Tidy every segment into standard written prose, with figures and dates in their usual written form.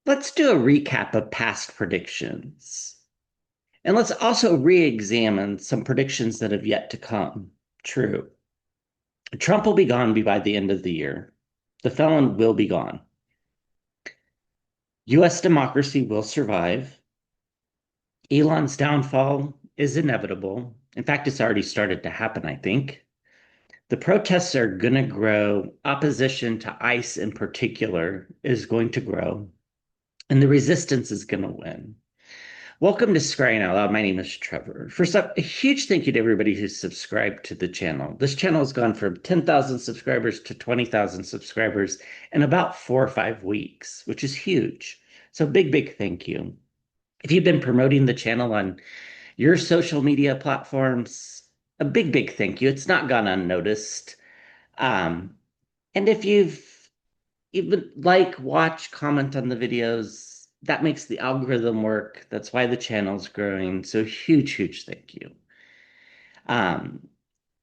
Let's do a recap of past predictions. And let's also re-examine some predictions that have yet to come true. Trump will be gone by the end of the year. The felon will be gone. US democracy will survive. Elon's downfall is inevitable. In fact, it's already started to happen, I think. The protests are going to grow. Opposition to ICE in particular is going to grow. And the resistance is going to win. Welcome to Scrying Out Loud. My name is Trevor. First up, a huge thank you to everybody who's subscribed to the channel. This channel has gone from 10,000 subscribers to 20,000 subscribers in about 4 or 5 weeks, which is huge. So big thank you. If you've been promoting the channel on your social media platforms, a big thank you. It's not gone unnoticed. Um, and if you've even watch, comment on the videos, that makes the algorithm work. That's why the channel's growing. So huge thank you. Um,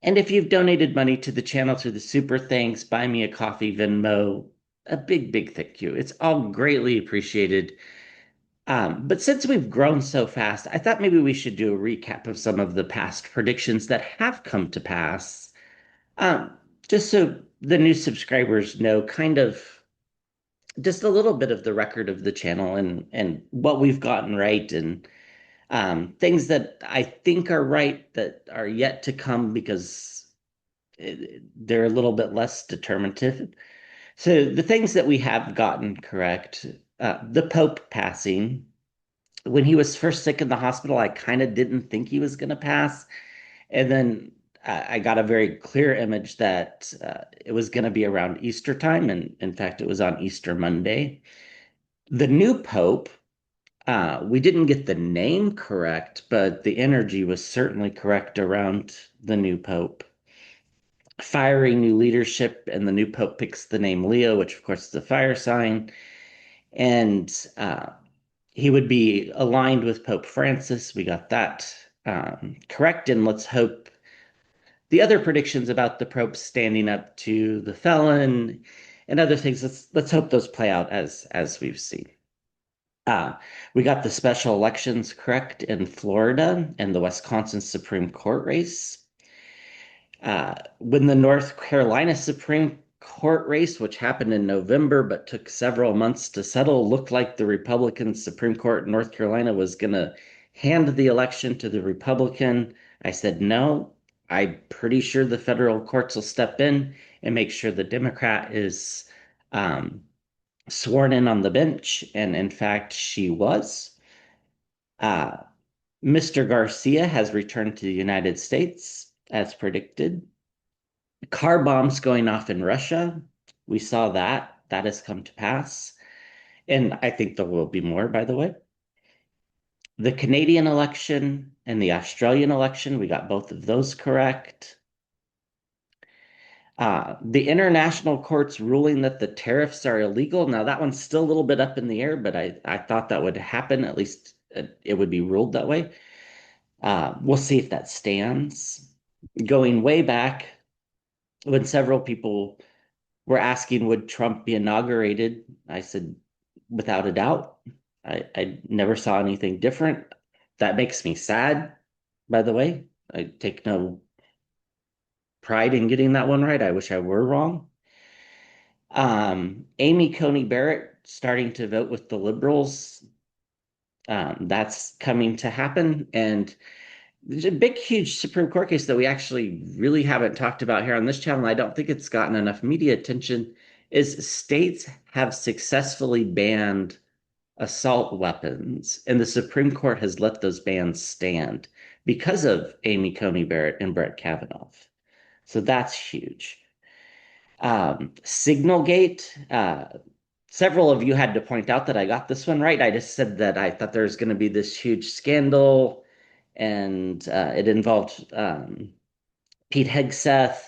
and if you've donated money to the channel through the super thanks, buy me a coffee, Venmo, a big thank you. It's all greatly appreciated. But since we've grown so fast, I thought maybe we should do a recap of some of the past predictions that have come to pass. Um, just so the new subscribers know kind of just a little bit of the record of the channel and what we've gotten right and things that I think are right that are yet to come because they're a little bit less determinative. So the things that we have gotten correct, the Pope passing. When he was first sick in the hospital, I kind of didn't think he was going to pass. And then I got a very clear image that it was going to be around Easter time. And in fact, it was on Easter Monday. The new Pope, we didn't get the name correct, but the energy was certainly correct around the new Pope. Fiery new leadership, and the new Pope picks the name Leo, which of course is a fire sign. And he would be aligned with Pope Francis. We got that correct. And let's hope the other predictions about the Pope standing up to the felon and other things, let's hope those play out as we've seen. Uh, we got the special elections correct in Florida and the Wisconsin Supreme Court race. When the North Carolina Supreme Court race, which happened in November but took several months to settle, looked like the Republican Supreme Court in North Carolina was going to hand the election to the Republican. I said, no, I'm pretty sure the federal courts will step in and make sure the Democrat is sworn in on the bench. And in fact, she was. Uh, Mr. Garcia has returned to the United States as predicted. Car bombs going off in Russia. We saw that. That has come to pass. And I think there will be more, by the way. The Canadian election and the Australian election, we got both of those correct. The international courts ruling that the tariffs are illegal. Now, that one's still a little bit up in the air, but I thought that would happen. At least it would be ruled that way. We'll see if that stands. Going way back, when several people were asking, would Trump be inaugurated? I said, without a doubt. I never saw anything different. That makes me sad, by the way. I take no pride in getting that one right. I wish I were wrong. Amy Coney Barrett starting to vote with the liberals. That's coming to happen. And there's a big, huge Supreme Court case that we actually really haven't talked about here on this channel. I don't think it's gotten enough media attention. Is states have successfully banned assault weapons, and the Supreme Court has let those bans stand because of Amy Coney Barrett and Brett Kavanaugh. So that's huge. Signalgate, several of you had to point out that I got this one right. I just said that I thought there was going to be this huge scandal, and it involved Pete Hegseth,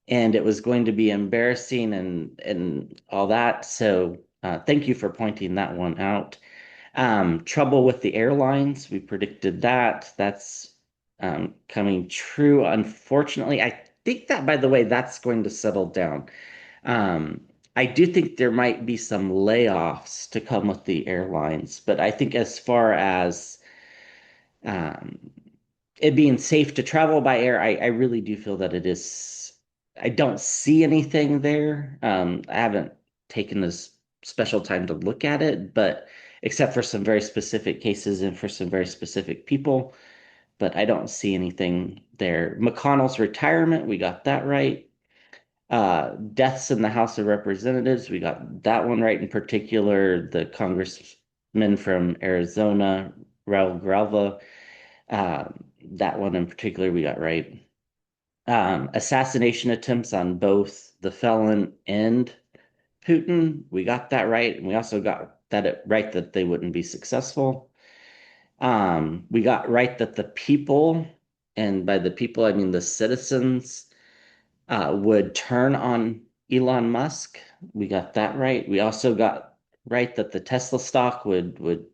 and it was going to be embarrassing and all that. So thank you for pointing that one out. Trouble with the airlines, we predicted that. That's coming true. Unfortunately, I think that, by the way, that's going to settle down. Um, I do think there might be some layoffs to come with the airlines, but I think as far as um, it being safe to travel by air, I really do feel that it is. I don't see anything there. I haven't taken this special time to look at it, but except for some very specific cases and for some very specific people, but I don't see anything there. McConnell's retirement, we got that right. Deaths in the House of Representatives, we got that one right. In particular, the congressman from Arizona, Raul Gralva, that one in particular we got right. Assassination attempts on both the felon and Putin, we got that right. And we also got that right that they wouldn't be successful. We got right that the people, and by the people, I mean the citizens, would turn on Elon Musk. We got that right. We also got right that the Tesla stock would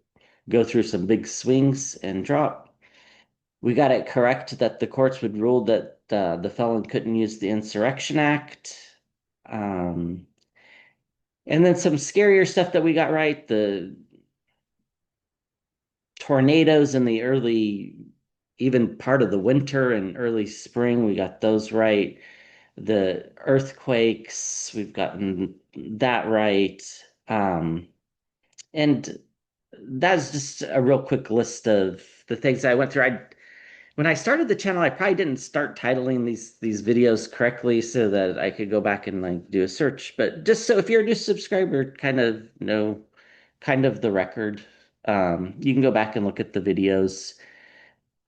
go through some big swings and drop. We got it correct that the courts would rule that the felon couldn't use the Insurrection Act. Um, and then some scarier stuff that we got right. The tornadoes in the early, even part of the winter and early spring, we got those right. The earthquakes, we've gotten that right. Um, and that's just a real quick list of the things I went through. When I started the channel, I probably didn't start titling these videos correctly so that I could go back and like do a search. But just so if you're a new subscriber, kind of know kind of the record. You can go back and look at the videos.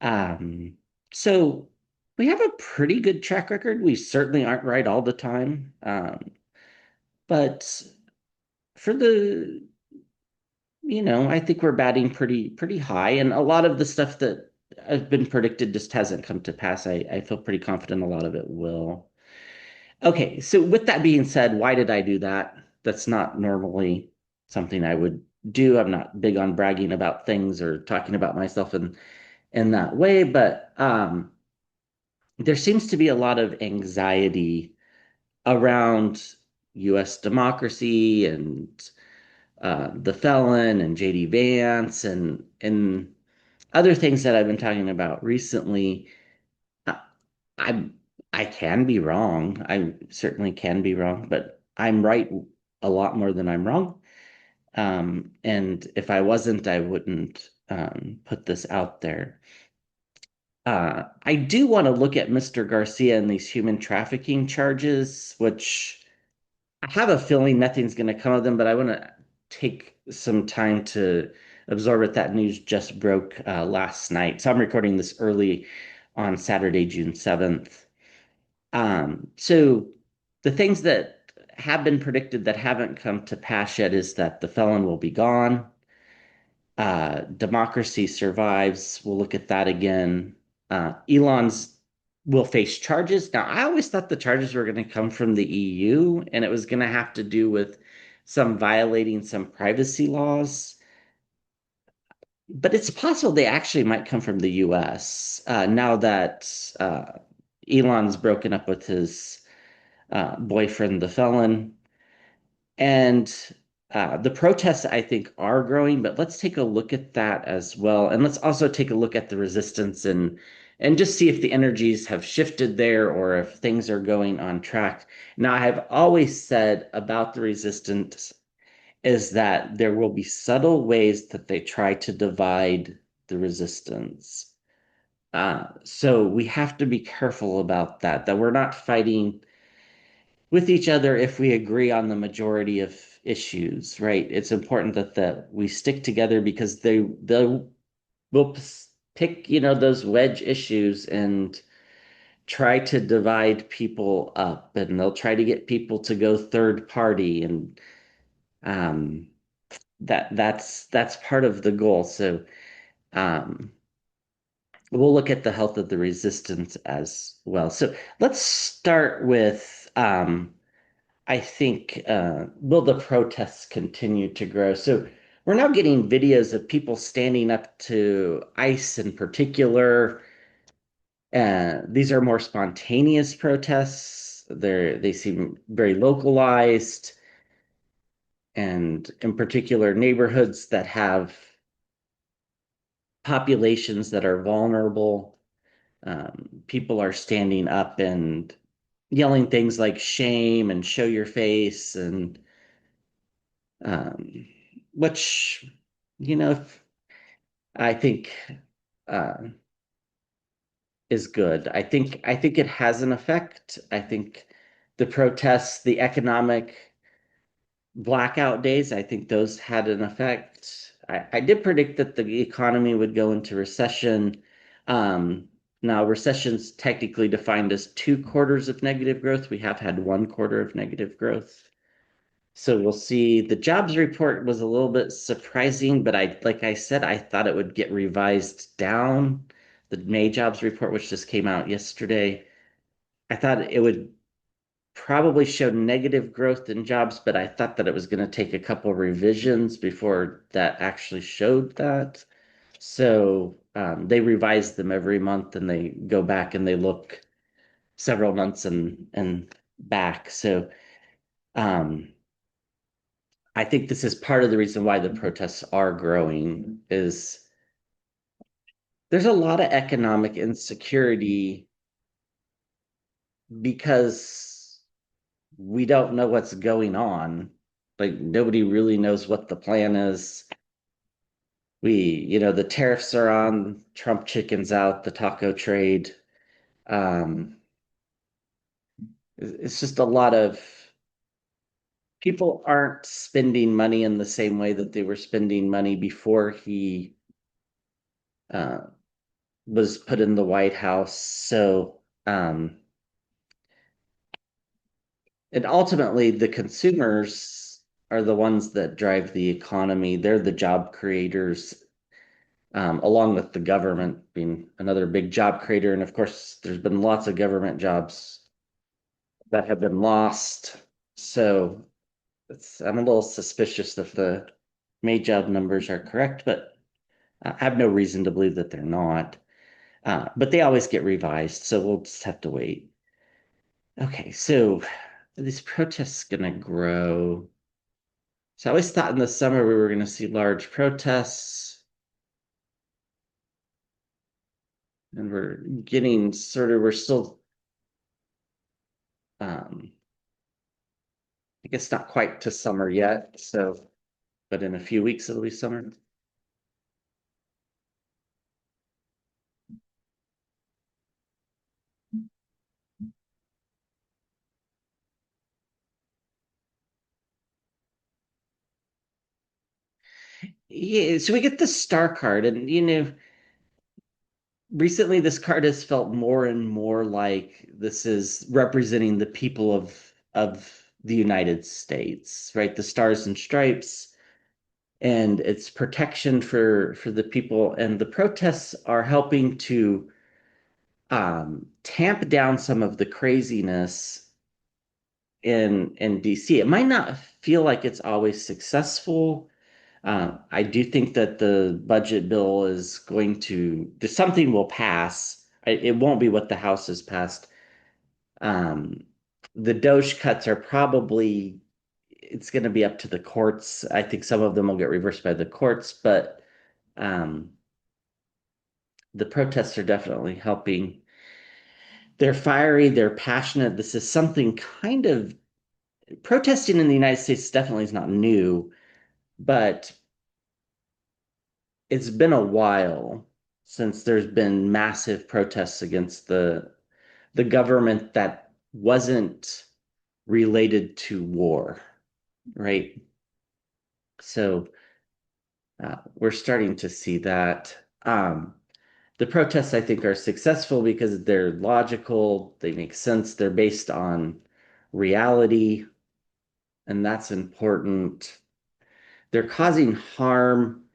Um, so we have a pretty good track record. We certainly aren't right all the time. But for I think we're batting pretty high, and a lot of the stuff that has been predicted just hasn't come to pass. I feel pretty confident a lot of it will. Okay, so with that being said, why did I do that? That's not normally something I would do. I'm not big on bragging about things or talking about myself in that way, but there seems to be a lot of anxiety around US democracy and the felon and JD Vance and other things that I've been talking about recently. I I I can be wrong. I certainly can be wrong, but I'm right a lot more than I'm wrong. And if I wasn't, I wouldn't put this out there. I do want to look at Mr. Garcia and these human trafficking charges, which I have a feeling nothing's going to come of them, but I want to take some time to absorb it. That news just broke last night. So I'm recording this early on Saturday, June 7th. So the things that have been predicted that haven't come to pass yet is that the felon will be gone. Democracy survives. We'll look at that again. Elon's will face charges. Now, I always thought the charges were going to come from the EU and it was going to have to do with some violating some privacy laws. But it's possible they actually might come from the US now that Elon's broken up with his boyfriend, the felon. And the protests, I think, are growing, but let's take a look at that as well. And let's also take a look at the resistance and just see if the energies have shifted there or if things are going on track. Now, I have always said about the resistance is that there will be subtle ways that they try to divide the resistance. So we have to be careful about that, that we're not fighting with each other if we agree on the majority of issues, right? It's important that we stick together because they will pick, those wedge issues and try to divide people up, and they'll try to get people to go third party, and um, that's part of the goal. So um, we'll look at the health of the resistance as well. So let's start with I think will the protests continue to grow? So we're now getting videos of people standing up to ICE in particular. These are more spontaneous protests. They seem very localized. and in particular, neighborhoods that have populations that are vulnerable. People are standing up and yelling things like shame and show your face, and um, which, you know, I think uh, is good. I think it has an effect. I think the protests, the economic blackout days, I think those had an effect. I did predict that the economy would go into recession. Um, Now, recession's technically defined as 2 quarters of negative growth. We have had 1 quarter of negative growth. So we'll see. The jobs report was a little bit surprising, but like I said, I thought it would get revised down. The May jobs report, which just came out yesterday, I thought it would probably showed negative growth in jobs, but I thought that it was going to take a couple revisions before that actually showed that. So they revise them every month and they go back and they look several months and back. So um, I think this is part of the reason why the protests are growing is there's a lot of economic insecurity because we don't know what's going on. Like nobody really knows what the plan is. The tariffs are on, Trump chickens out, the taco trade. Um, it's just a lot of people aren't spending money in the same way that they were spending money before he uh, was put in the White House. So, and ultimately, the consumers are the ones that drive the economy. They're the job creators, along with the government being another big job creator. And of course, there's been lots of government jobs that have been lost. So I'm a little suspicious if the May job numbers are correct, but I have no reason to believe that they're not. But they always get revised, so we'll just have to wait. Okay, so these protests gonna grow. So I always thought in the summer we were gonna see large protests, and we're still, um, I guess not quite to summer yet. So, but in a few weeks it'll be summer. Yeah, so we get the star card, and recently this card has felt more and more like this is representing the people of the United States, right? The stars and stripes, and it's protection for the people, and the protests are helping to tamp down some of the craziness in DC. It might not feel like it's always successful. I do think that the budget bill is going to, something will pass. It won't be what the House has passed. Um, the Doge cuts are probably, it's going to be up to the courts. I think some of them will get reversed by the courts, but um, the protests are definitely helping. They're fiery, they're passionate. This is something kind of, protesting in the United States definitely is not new, but it's been a while since there's been massive protests against the government that wasn't related to war, right? So we're starting to see that. The protests, I think, are successful because they're logical, they make sense, they're based on reality, and that's important. They're causing harm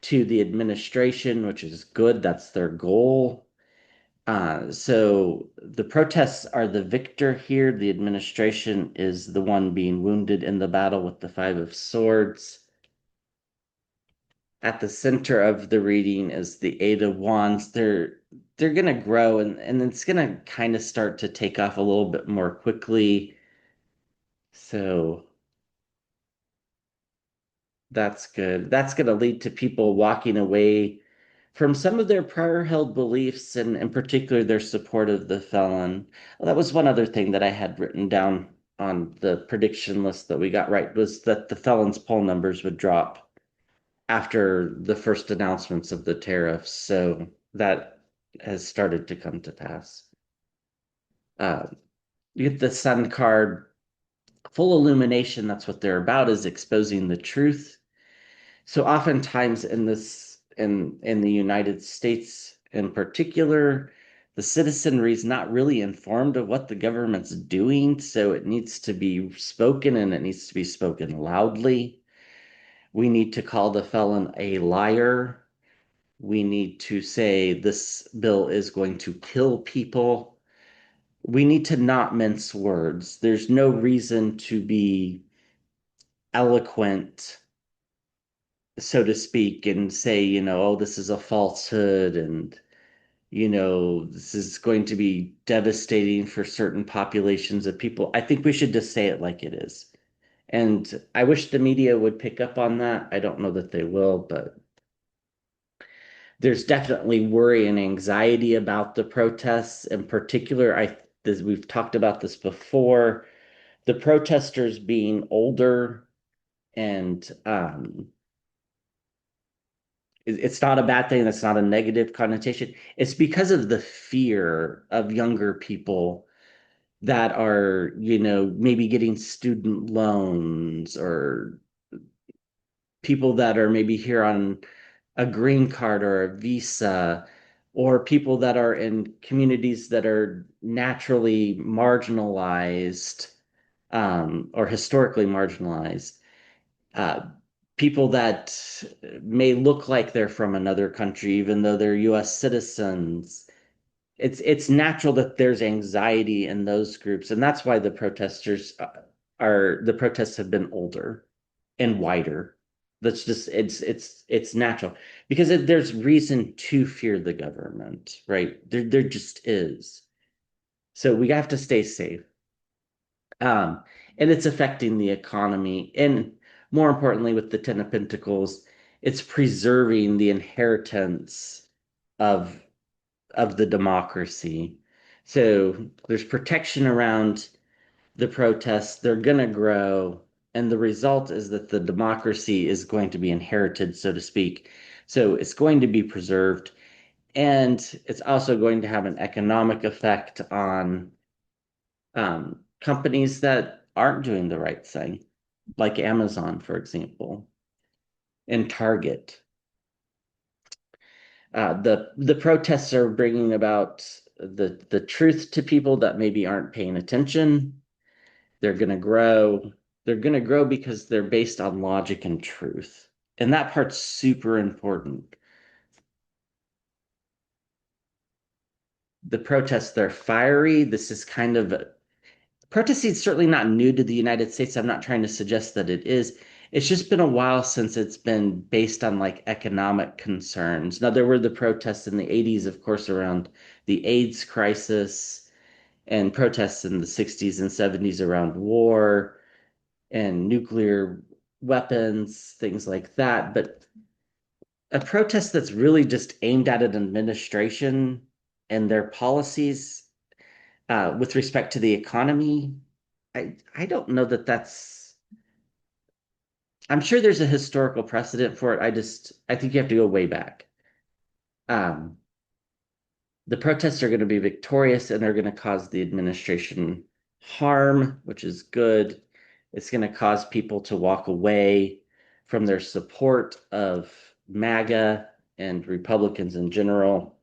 to the administration, which is good. That's their goal. So the protests are the victor here. The administration is the one being wounded in the battle with the Five of Swords. At the center of the reading is the Eight of Wands. They're gonna grow and it's gonna kind of start to take off a little bit more quickly. So That's good. That's going to lead to people walking away from some of their prior held beliefs and in particular their support of the felon. Well, that was one other thing that I had written down on the prediction list that we got right was that the felons poll numbers would drop after the first announcements of the tariffs. So that has started to come to pass. Uh, you get the Sun card, full illumination. That's what they're about, is exposing the truth. So oftentimes in the United States in particular, the citizenry is not really informed of what the government's doing, so it needs to be spoken and it needs to be spoken loudly. We need to call the felon a liar. We need to say this bill is going to kill people. We need to not mince words. There's no reason to be eloquent, so to speak, and say, oh, this is a falsehood and, this is going to be devastating for certain populations of people. I think we should just say it like it is. And I wish the media would pick up on that. I don't know that they will, but there's definitely worry and anxiety about the protests. In particular, we've talked about this before, the protesters being older and it's not a bad thing. That's not a negative connotation. It's because of the fear of younger people that are, maybe getting student loans or people that are maybe here on a green card or a visa, or people that are in communities that are naturally marginalized or historically marginalized. Uh, People that may look like they're from another country, even though they're US citizens. It's natural that there's anxiety in those groups, and that's why the protests have been older and wider. That's just it's natural because there's reason to fear the government, right? There just is. So we have to stay safe. Um, and it's affecting the economy. And more importantly, with the Ten of Pentacles, it's preserving the inheritance of the democracy. So there's protection around the protests. They're going to grow. And the result is that the democracy is going to be inherited, so to speak. So it's going to be preserved. And it's also going to have an economic effect on companies that aren't doing the right thing, like Amazon, for example, and Target. The protests are bringing about the truth to people that maybe aren't paying attention. They're going to grow. They're going to grow because they're based on logic and truth. And that part's super important. The protests, they're fiery. This is kind of protesting is certainly not new to the United States. I'm not trying to suggest that it is. It's just been a while since it's been based on like economic concerns. Now, there were the protests in the 80s, of course, around the AIDS crisis, and protests in the 60s and 70s around war and nuclear weapons, things like that. But a protest that's really just aimed at an administration and their policies with respect to the economy, I don't know that that's. I'm sure there's a historical precedent for it. I think you have to go way back. Um, the protests are going to be victorious and they're going to cause the administration harm, which is good. It's going to cause people to walk away from their support of MAGA and Republicans in general,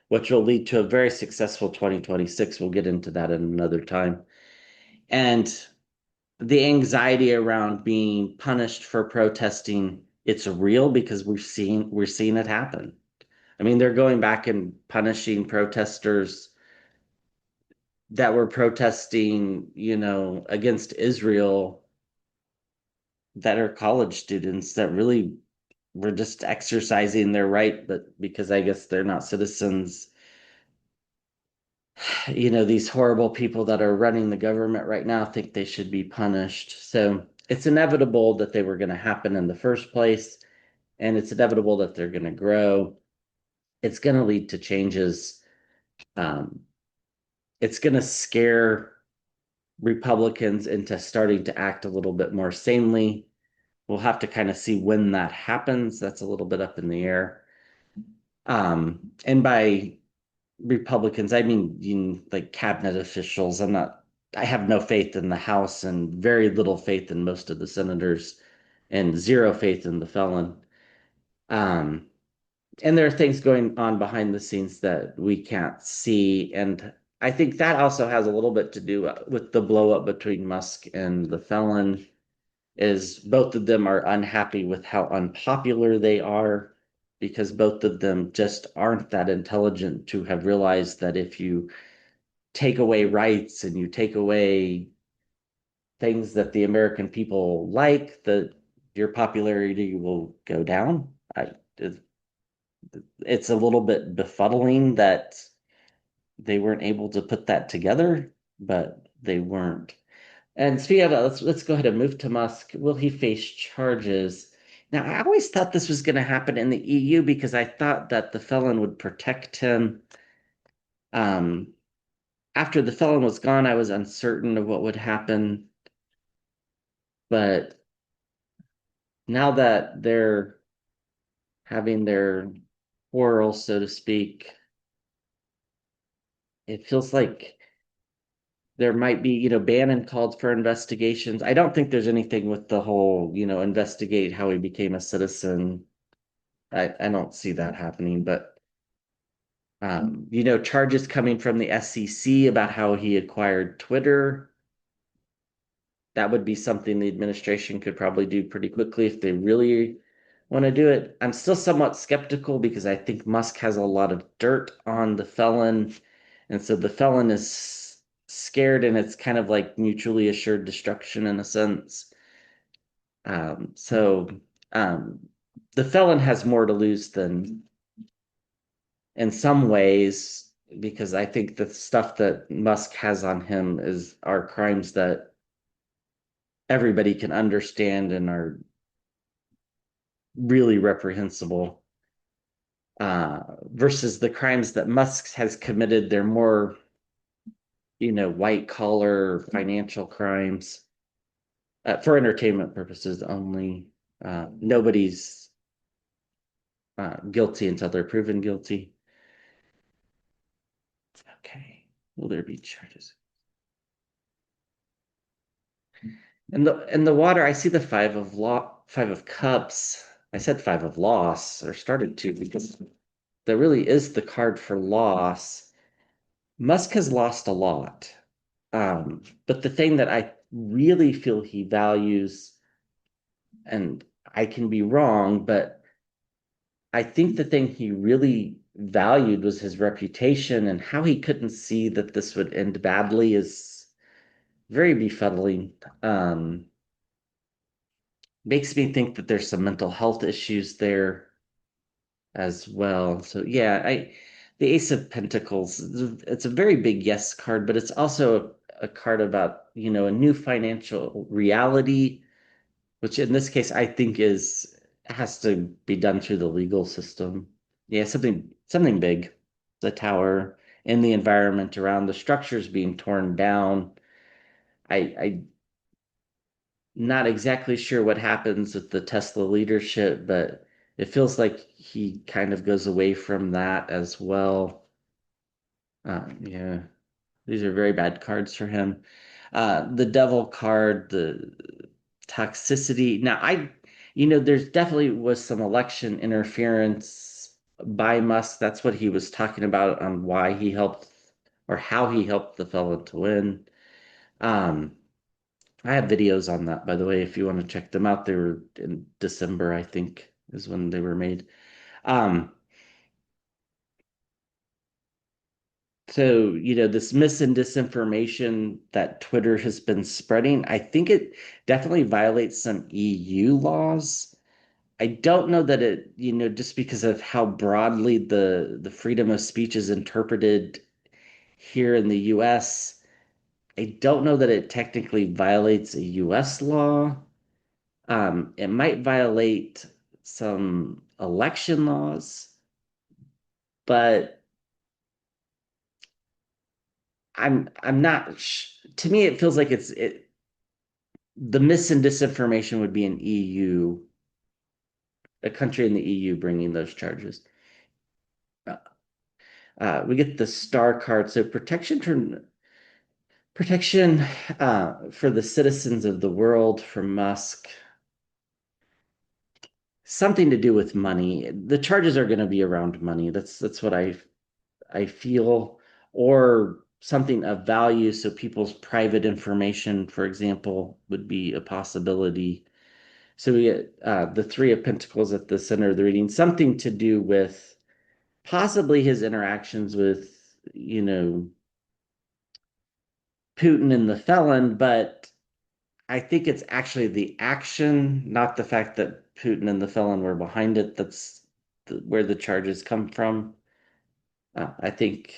which will lead to a very successful 2026. We'll get into that in another time. And the anxiety around being punished for protesting, it's real because we're seeing it happen. I mean, they're going back and punishing protesters that were protesting, against Israel that are college students that really were just exercising their right, but because I guess they're not citizens, these horrible people that are running the government right now think they should be punished. So it's inevitable that they were going to happen in the first place, and it's inevitable that they're going to grow. It's going to lead to changes. Um, it's going to scare Republicans into starting to act a little bit more sanely. We'll have to kind of see when that happens. That's a little bit up in the air. And by Republicans, I mean, like cabinet officials. I have no faith in the House and very little faith in most of the senators and zero faith in the felon. Um, and there are things going on behind the scenes that we can't see. And I think that also has a little bit to do with the blow up between Musk and the felon, is both of them are unhappy with how unpopular they are because both of them just aren't that intelligent to have realized that if you take away rights and you take away things that the American people like, that your popularity will go down. It's a little bit befuddling that they weren't able to put that together, but they weren't. And speaking of that, let's go ahead and move to Musk. Will he face charges? Now, I always thought this was going to happen in the EU because I thought that the felon would protect him. Um, After the felon was gone, I was uncertain of what would happen. But now that they're having their quarrel, so to speak, it feels like there might be, Bannon called for investigations. I don't think there's anything with the whole, investigate how he became a citizen. I don't see that happening, but charges coming from the SEC about how he acquired Twitter. That would be something the administration could probably do pretty quickly if they really want to do it. I'm still somewhat skeptical because I think Musk has a lot of dirt on the felon. And so the felon is scared and it's kind of like mutually assured destruction in a sense. So the felon has more to lose than in some ways, because I think the stuff that Musk has on him are crimes that everybody can understand and are really reprehensible. Versus the crimes that Musk has committed, they're more, white collar financial crimes for entertainment purposes only. Nobody's guilty until they're proven guilty. Okay. Will there be charges? In the water, I see the five of cups. I said five of loss, or started to, because there really is the card for loss. Musk has lost a lot. But the thing that I really feel he values, and I can be wrong, but I think the thing he really valued was his reputation, and how he couldn't see that this would end badly is very befuddling. Makes me think that there's some mental health issues there as well. So yeah, the Ace of Pentacles, it's a very big yes card, but it's also a card about, a new financial reality, which in this case I think is has to be done through the legal system. Yeah, something big. The tower and the environment around the structures being torn down. I not exactly sure what happens with the Tesla leadership, but it feels like he kind of goes away from that as well. Yeah, these are very bad cards for him. The Devil card, the toxicity. Now, there's definitely was some election interference by Musk. That's what he was talking about on why he helped or how he helped the fellow to win. Um, I have videos on that, by the way, if you want to check them out. They were in December, I think, is when they were made. Um, so, this mis and disinformation that Twitter has been spreading, I think it definitely violates some EU laws. I don't know that it, just because of how broadly the freedom of speech is interpreted here in the US, I don't know that it technically violates a US law. It might violate some election laws, but I'm not to me it feels like the mis and disinformation would be an EU, a country in the EU bringing those charges. We get the star card, so protection for the citizens of the world from Musk, something to do with money. The charges are going to be around money. That's what I feel, or something of value. So people's private information, for example, would be a possibility. So we get the Three of Pentacles at the center of the reading, something to do with possibly his interactions with, Putin and the felon, but I think it's actually the action, not the fact that Putin and the felon were behind it. That's where the charges come from. Uh, I think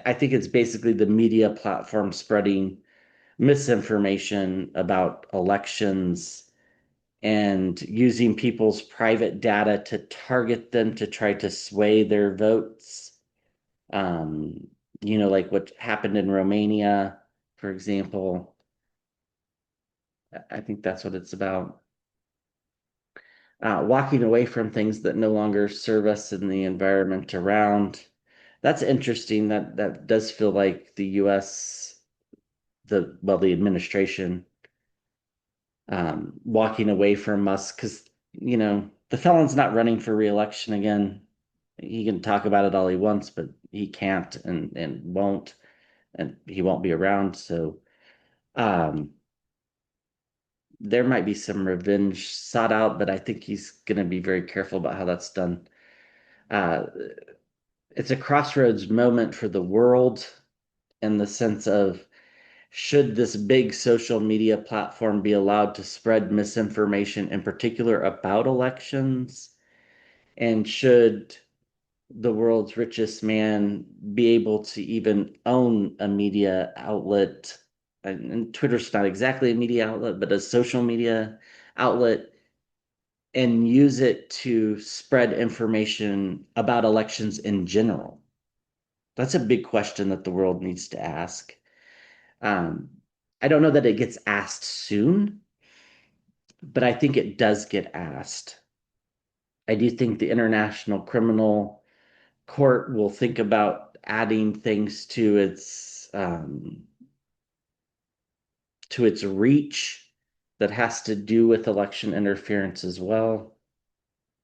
I think it's basically the media platform spreading misinformation about elections and using people's private data to target them to try to sway their votes. Um, like what happened in Romania, for example. I think that's what it's about. Walking away from things that no longer serve us in the environment around. That's interesting. That does feel like the US, the administration, walking away from us because the felon's not running for reelection again. He can talk about it all he wants, but he can't and won't, and he won't be around. So um, there might be some revenge sought out, but I think he's going to be very careful about how that's done. Uh, it's a crossroads moment for the world in the sense of should this big social media platform be allowed to spread misinformation, in particular about elections? And should the world's richest man be able to even own a media outlet? And Twitter's not exactly a media outlet, but a social media outlet, and use it to spread information about elections in general? That's a big question that the world needs to ask. Um, I don't know that it gets asked soon, but I think it does get asked. I do think the International Criminal Court will think about adding things to its reach that has to do with election interference as well.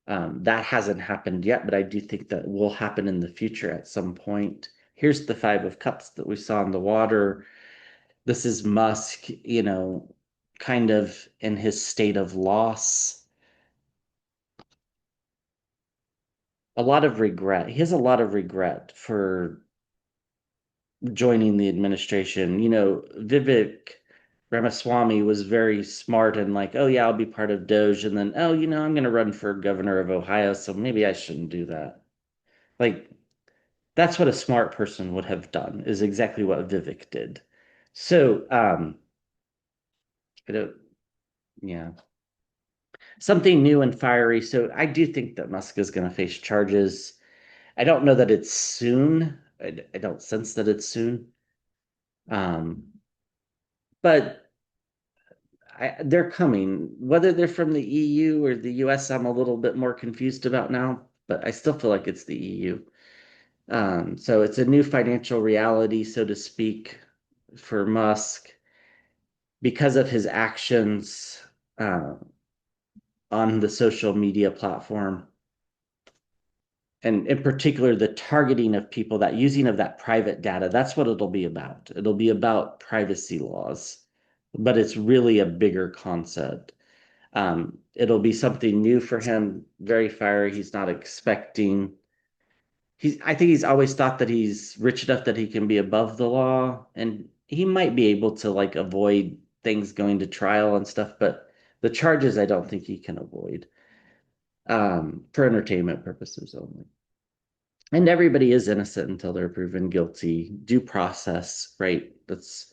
That hasn't happened yet, but I do think that will happen in the future at some point. Here's the Five of Cups that we saw in the water. This is Musk, kind of in his state of loss, a lot of regret. He has a lot of regret for joining the administration. Vivek Ramaswamy was very smart and like, oh yeah, I'll be part of Doge, and then, oh, I'm going to run for governor of Ohio, so maybe I shouldn't do that. Like, that's what a smart person would have done, is exactly what Vivek did. So, I don't, yeah, something new and fiery. So I do think that Musk is going to face charges. I don't know that it's soon. I don't sense that it's soon. Um, but they're coming. Whether they're from the EU or the US, I'm a little bit more confused about now, but I still feel like it's the EU. So it's a new financial reality, so to speak, for Musk because of his actions uh, on the social media platform. And in particular, the targeting of people, that using of that private data, that's what it'll be about. It'll be about privacy laws, but it's really a bigger concept. It'll be something new for him, very fiery. He's not expecting. I think he's always thought that he's rich enough that he can be above the law, and he might be able to like avoid things going to trial and stuff, but the charges I don't think he can avoid, for entertainment purposes only. And everybody is innocent until they're proven guilty. Due process, right? That's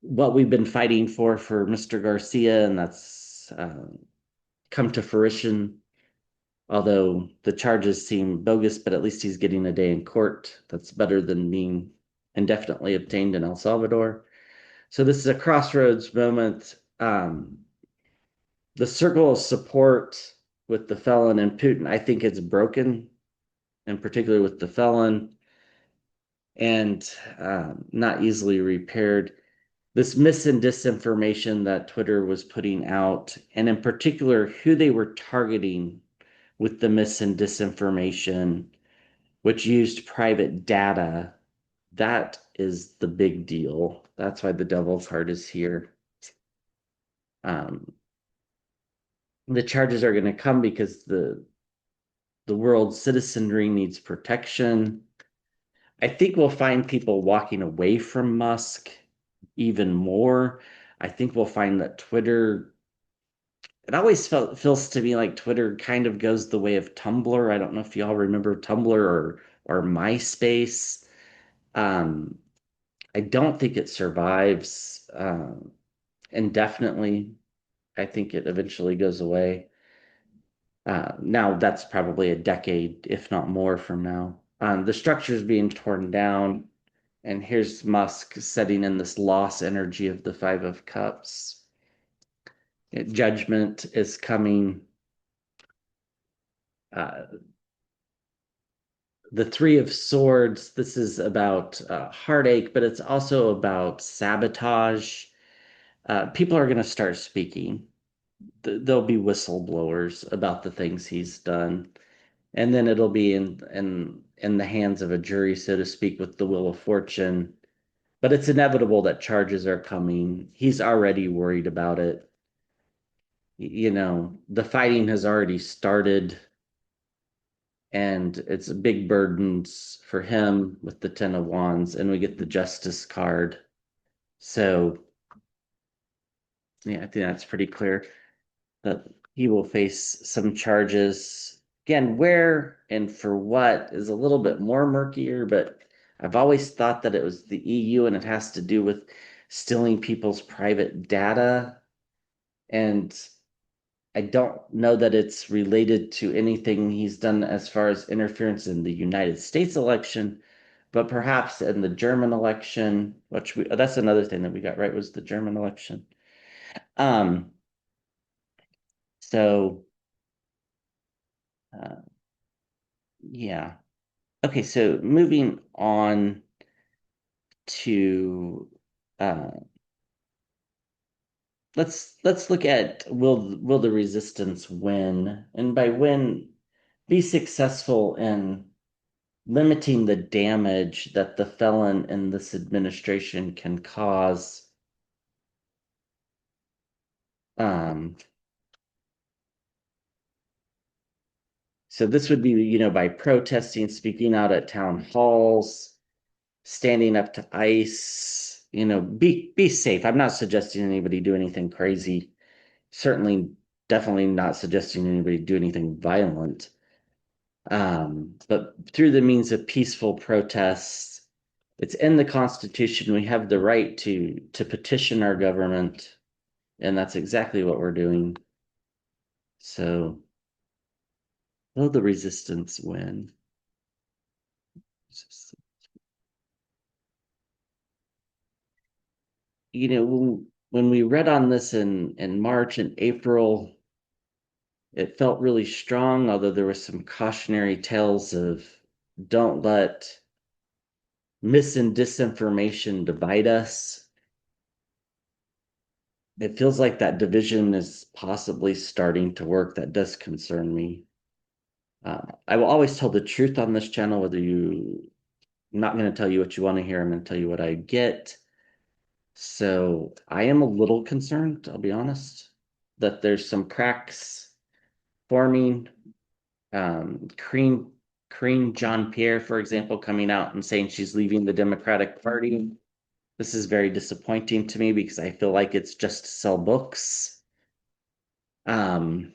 what we've been fighting for Mr. Garcia, and that's come to fruition. Although the charges seem bogus, but at least he's getting a day in court. That's better than being indefinitely obtained in El Salvador. So this is a crossroads moment. The circle of support with the felon and Putin, I think it's broken, and particularly with the felon, and not easily repaired. This mis and disinformation that Twitter was putting out, and in particular, who they were targeting with the mis and disinformation, which used private data, that is the big deal. That's why the devil card is here. Um, the charges are going to come because the world's citizenry needs protection. I think we'll find people walking away from Musk even more. I think we'll find that Twitter, it always feels to me like Twitter kind of goes the way of Tumblr. I don't know if y'all remember Tumblr or MySpace. Um, I don't think it survives indefinitely. I think it eventually goes away. Now that's probably a decade, if not more, from now. The structure is being torn down, and here's Musk setting in this loss energy of the Five of Cups. Judgment is coming. Uh, the Three of Swords. This is about heartache, but it's also about sabotage. People are going to start speaking. There'll be whistleblowers about the things he's done, and then it'll be in the hands of a jury, so to speak, with the wheel of fortune. But it's inevitable that charges are coming. He's already worried about it. You know, the fighting has already started, and it's big burdens for him with the Ten of Wands, and we get the Justice card. So, yeah, I think that's pretty clear that he will face some charges. Again, where and for what is a little bit more murkier, but I've always thought that it was the EU and it has to do with stealing people's private data. And I don't know that it's related to anything he's done as far as interference in the United States election, but perhaps in the German election, which that's another thing that we got right was the German election. Um, so uh, yeah. Okay, so moving on to uh, let's look at will the resistance win? And by win, be successful in limiting the damage that the felon in this administration can cause. Um, so this would be, by protesting, speaking out at town halls, standing up to ICE, be safe. I'm not suggesting anybody do anything crazy. Certainly, definitely not suggesting anybody do anything violent. But through the means of peaceful protests, it's in the Constitution. We have the right to petition our government, and that's exactly what we're doing. So, will the resistance win? When we read on this in March and April, it felt really strong, although there was some cautionary tales of don't let mis and disinformation divide us. It feels like that division is possibly starting to work. That does concern me. I will always tell the truth on this channel, I'm not going to tell you what you want to hear. I'm going to tell you what I get. So I am a little concerned, I'll be honest, that there's some cracks forming. Karine Jean-Pierre, for example, coming out and saying she's leaving the Democratic Party. This is very disappointing to me because I feel like it's just to sell books. Um,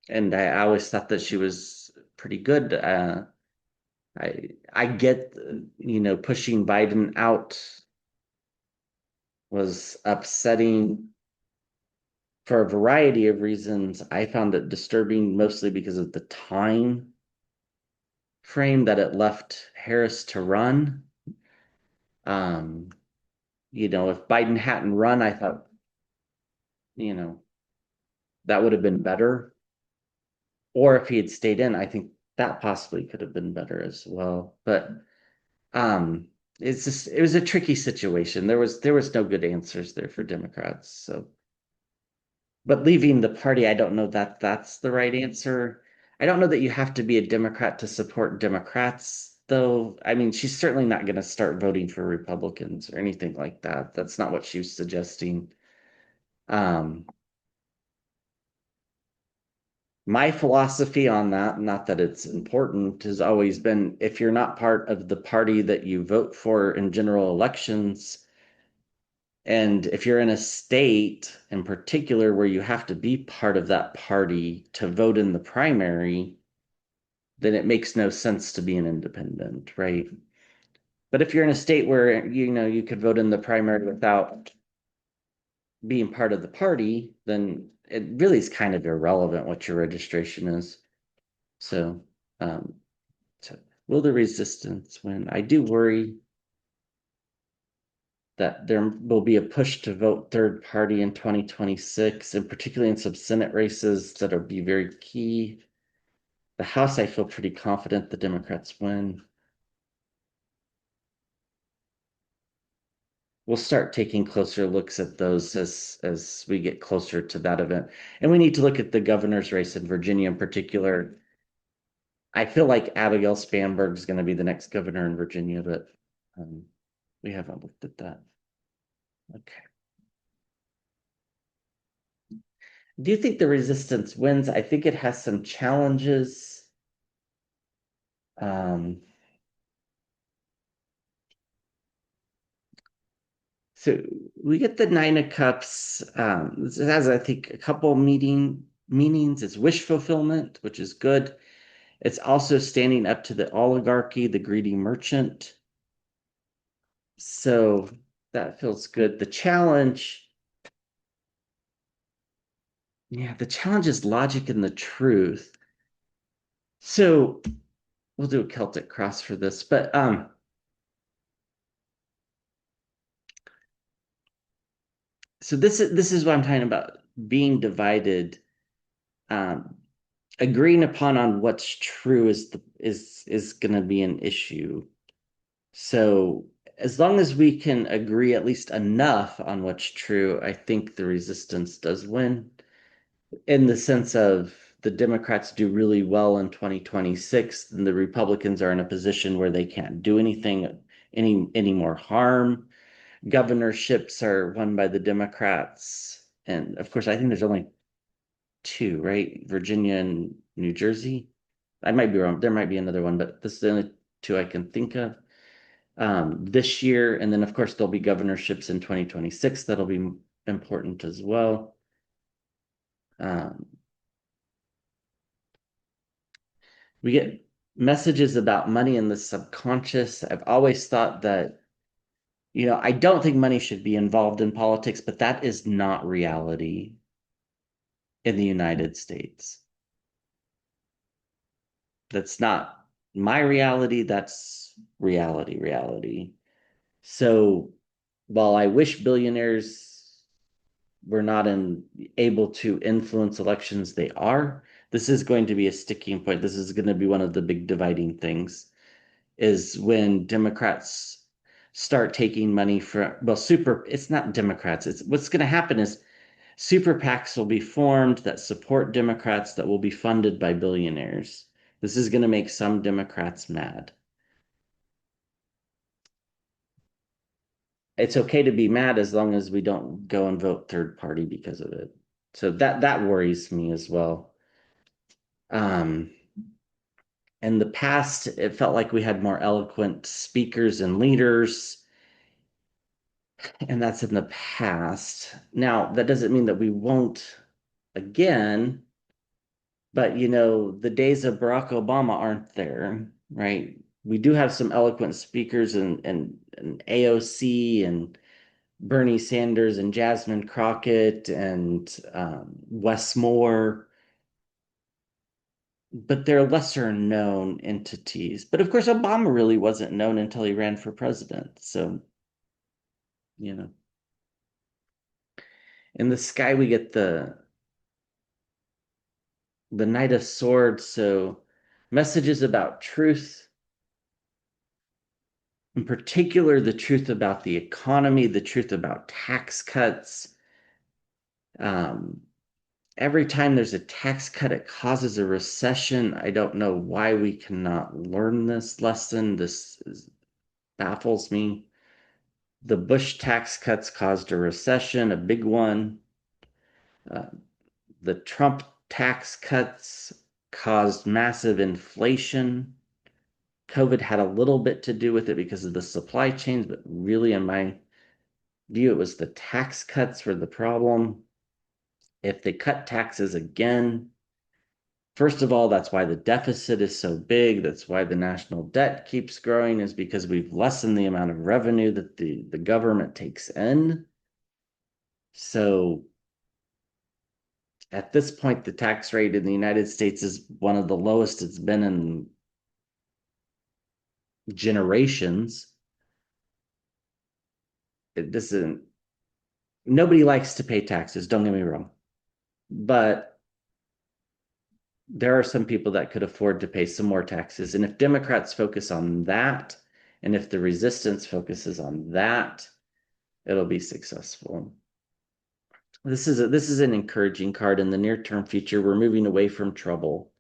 and I always thought that she was pretty good. I get, pushing Biden out was upsetting for a variety of reasons. I found it disturbing mostly because of the time frame that it left Harris to run. Um, if Biden hadn't run, I thought, you know, that would have been better. Or if he had stayed in, I think that possibly could have been better as well. But um, it was a tricky situation. There was no good answers there for Democrats. So, but leaving the party, I don't know that that's the right answer. I don't know that you have to be a Democrat to support Democrats, though. I mean, she's certainly not going to start voting for Republicans or anything like that. That's not what she was suggesting. Um, my philosophy on that, not that it's important, has always been if you're not part of the party that you vote for in general elections, and if you're in a state in particular where you have to be part of that party to vote in the primary, then it makes no sense to be an independent, right? But if you're in a state where you could vote in the primary without being part of the party, then it really is kind of irrelevant what your registration is. So, um, so will the resistance win? I do worry that there will be a push to vote third party in 2026, and particularly in some Senate races that'll be very key. The House, I feel pretty confident the Democrats win. We'll start taking closer looks at those as we get closer to that event. And we need to look at the governor's race in Virginia in particular. I feel like Abigail Spanberg is going to be the next governor in Virginia, but um, we haven't looked at that. Okay. Do you think the resistance wins? I think it has some challenges. Um, so we get the Nine of Cups. This has, I think, a couple meanings. It's wish fulfillment, which is good. It's also standing up to the oligarchy, the greedy merchant. So that feels good. The challenge is logic and the truth. So we'll do a Celtic cross for this, but so this is what I'm talking about. Being divided, um, agreeing upon on what's true is going to be an issue. So as long as we can agree at least enough on what's true, I think the resistance does win in the sense of the Democrats do really well in 2026, and the Republicans are in a position where they can't do any more harm. Governorships are won by the Democrats. And of course, I think there's only two, right? Virginia and New Jersey. I might be wrong. There might be another one, but this is the only two I can think of this year. And then, of course, there'll be governorships in 2026 that'll be important as well. Um, we get messages about money in the subconscious. I've always thought that, I don't think money should be involved in politics, but that is not reality in the United States. That's not my reality. That's reality. So while I wish billionaires were not able to influence elections, they are. This is going to be a sticking point. This is going to be one of the big dividing things is when Democrats start taking money from, well, it's not Democrats. It's what's going to happen is super PACs will be formed that support Democrats that will be funded by billionaires. This is going to make some Democrats mad. It's okay to be mad as long as we don't go and vote third party because of it. So that worries me as well. Um, in the past, it felt like we had more eloquent speakers and leaders, and that's in the past. Now, that doesn't mean that we won't again, but the days of Barack Obama aren't there, right? We do have some eloquent speakers and AOC and Bernie Sanders and Jasmine Crockett and Wes Moore, but they're lesser known entities. But of course, Obama really wasn't known until he ran for president. So, you know, in the sky, we get the Knight of Swords. So, messages about truth, in particular, the truth about the economy, the truth about tax cuts. Um, every time there's a tax cut, it causes a recession. I don't know why we cannot learn this lesson. Baffles me. The Bush tax cuts caused a recession, a big one. Uh, the Trump tax cuts caused massive inflation. COVID had a little bit to do with it because of the supply chains, but really, in my view, it was the tax cuts were the problem. If they cut taxes again, first of all, that's why the deficit is so big. That's why the national debt keeps growing, is because we've lessened the amount of revenue that the government takes in. So at this point, the tax rate in the United States is one of the lowest it's been in generations. This isn't, nobody likes to pay taxes, don't get me wrong. But there are some people that could afford to pay some more taxes. And if Democrats focus on that, and if the resistance focuses on that, it'll be successful. This is an encouraging card in the near term future. We're moving away from trouble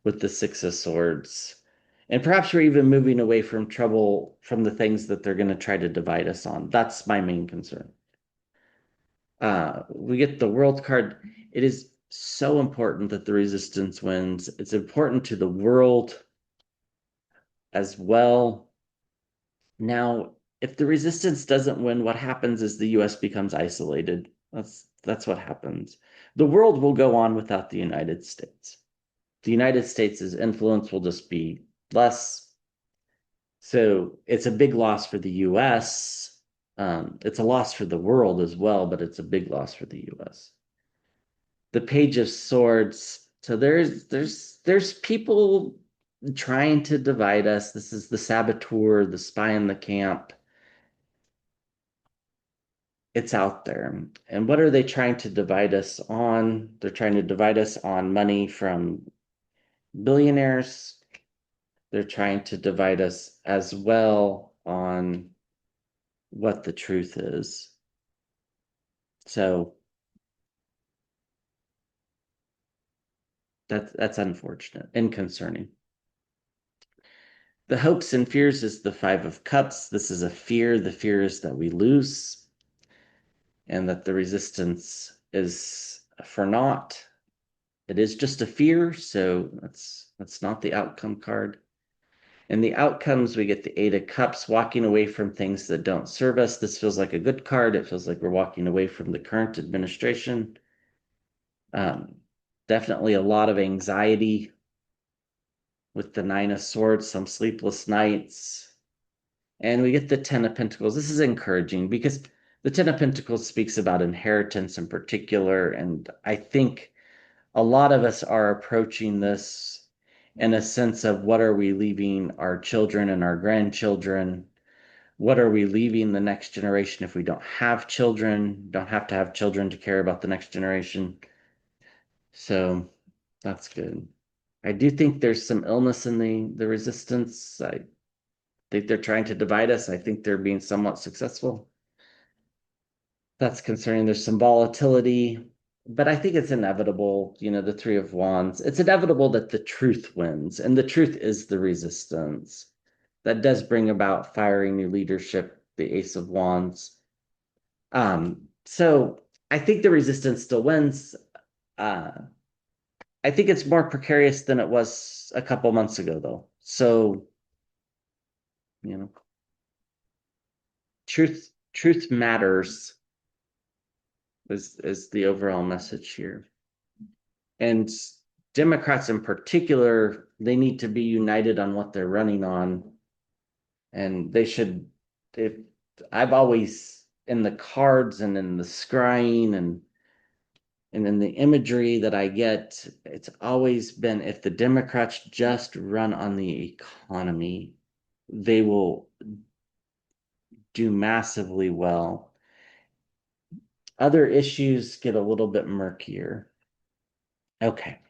with the Six of Swords. And perhaps we're even moving away from trouble from the things that they're going to try to divide us on. That's my main concern. We get the World card. It is so important that the resistance wins. It's important to the world as well. Now, if the resistance doesn't win, what happens is the US becomes isolated. That's what happens. The world will go on without the United States. The United States' influence will just be less. So it's a big loss for the US. It's a loss for the world as well, but it's a big loss for the US. The Page of Swords. So there's people trying to divide us. This is the saboteur, the spy in the camp. It's out there. And what are they trying to divide us on? They're trying to divide us on money from billionaires. They're trying to divide us as well on what the truth is. So that's unfortunate and concerning. The hopes and fears is the Five of Cups. This is a fear. The fear is that we lose and that the resistance is for naught. It is just a fear, so that's not the outcome card. In the outcomes, we get the Eight of Cups, walking away from things that don't serve us. This feels like a good card. It feels like we're walking away from the current administration. Definitely a lot of anxiety with the Nine of Swords, some sleepless nights. And we get the Ten of Pentacles. This is encouraging because the Ten of Pentacles speaks about inheritance in particular. And I think a lot of us are approaching this in a sense of what are we leaving our children and our grandchildren? What are we leaving the next generation if we don't have children? Don't have to have children to care about the next generation. So that's good. I do think there's some illness in the resistance. I think they're trying to divide us. I think they're being somewhat successful. That's concerning. There's some volatility, but I think it's inevitable. The Three of Wands. It's inevitable that the truth wins, and the truth is the resistance. That does bring about firing new leadership, the Ace of Wands. So I think the resistance still wins. I think it's more precarious than it was a couple months ago, though. So, you know, truth matters is the overall message here. And Democrats in particular, they need to be united on what they're running on. And they should, if I've always in the cards and in the scrying and in the imagery that I get, it's always been if the Democrats just run on the economy, they will do massively well. Other issues get a little bit murkier. Okay.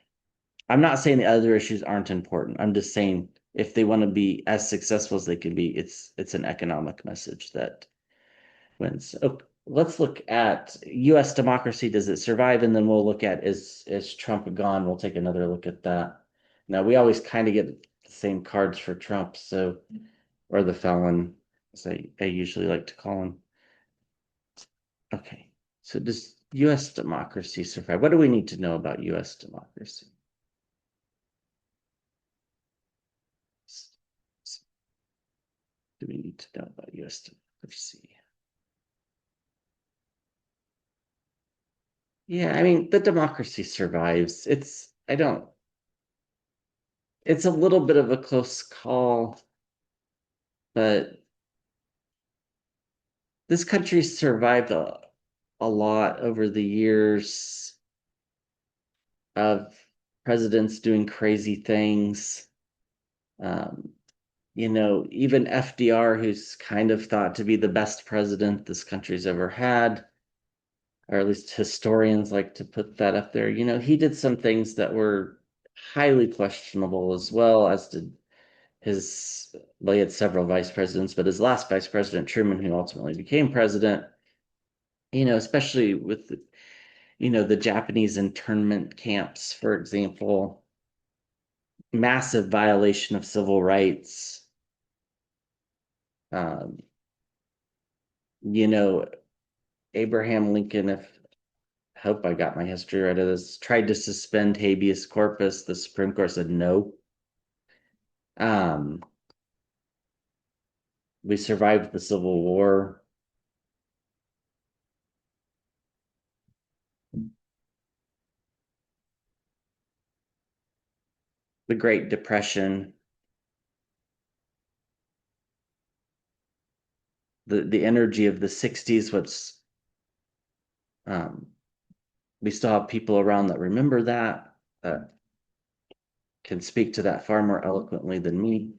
I'm not saying the other issues aren't important. I'm just saying if they want to be as successful as they can be, it's an economic message that wins. Okay, let's look at US democracy. Does it survive? And then we'll look at is Trump gone? We'll take another look at that. Now we always kind of get the same cards for Trump, so or the felon, as I usually like to call him. Okay. So does US democracy survive? What do we need to know about US democracy? Do we need to know about US democracy? Yeah, I mean, the democracy survives. It's a little bit of a close call, but this country survived a lot over the years of presidents doing crazy things. Um, even FDR, who's kind of thought to be the best president this country's ever had, or at least historians like to put that up there. He did some things that were highly questionable, as well as did well, he had several vice presidents, but his last vice president, Truman, who ultimately became president, especially with the Japanese internment camps, for example, massive violation of civil rights. Um, you know, Abraham Lincoln, if hope I got my history right of this, tried to suspend habeas corpus. The Supreme Court said no. Um, we survived the Civil War. The Great Depression, the energy of the 60s, um, we still have people around that remember that can speak to that far more eloquently than me.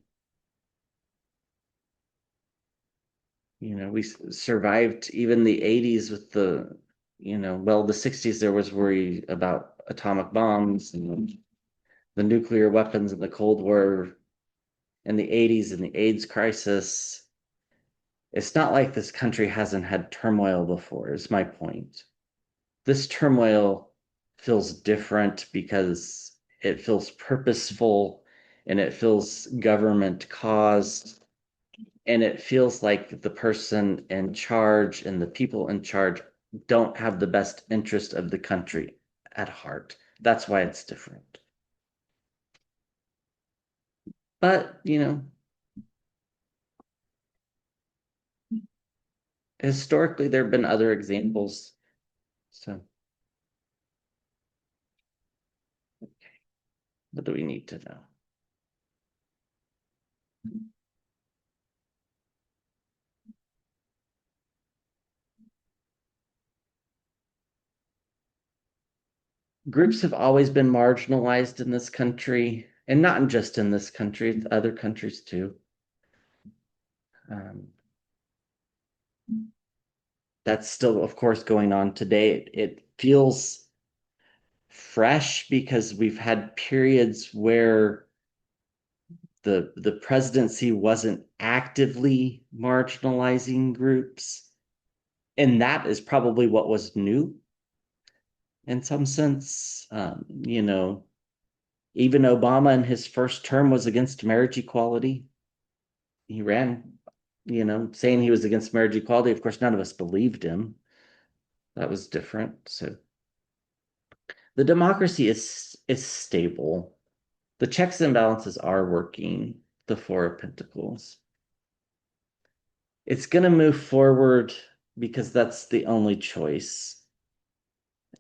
We survived even the 80s with the 60s, there was worry about atomic bombs and the nuclear weapons in the Cold War, in the 80s and the AIDS crisis. It's not like this country hasn't had turmoil before, is my point. This turmoil feels different because it feels purposeful and it feels government caused, and it feels like the person in charge and the people in charge don't have the best interest of the country at heart. That's why it's different. But, historically, there have been other examples. So, what do we need to know? Groups have always been marginalized in this country, and not just in this country, other countries too. Um, that's still, of course, going on today. It feels fresh because we've had periods where the presidency wasn't actively marginalizing groups, and that is probably what was new in some sense. Even Obama in his first term was against marriage equality. He ran, saying he was against marriage equality. Of course, none of us believed him. That was different. So the democracy is stable. The checks and balances are working. The Four of Pentacles. It's going to move forward because that's the only choice.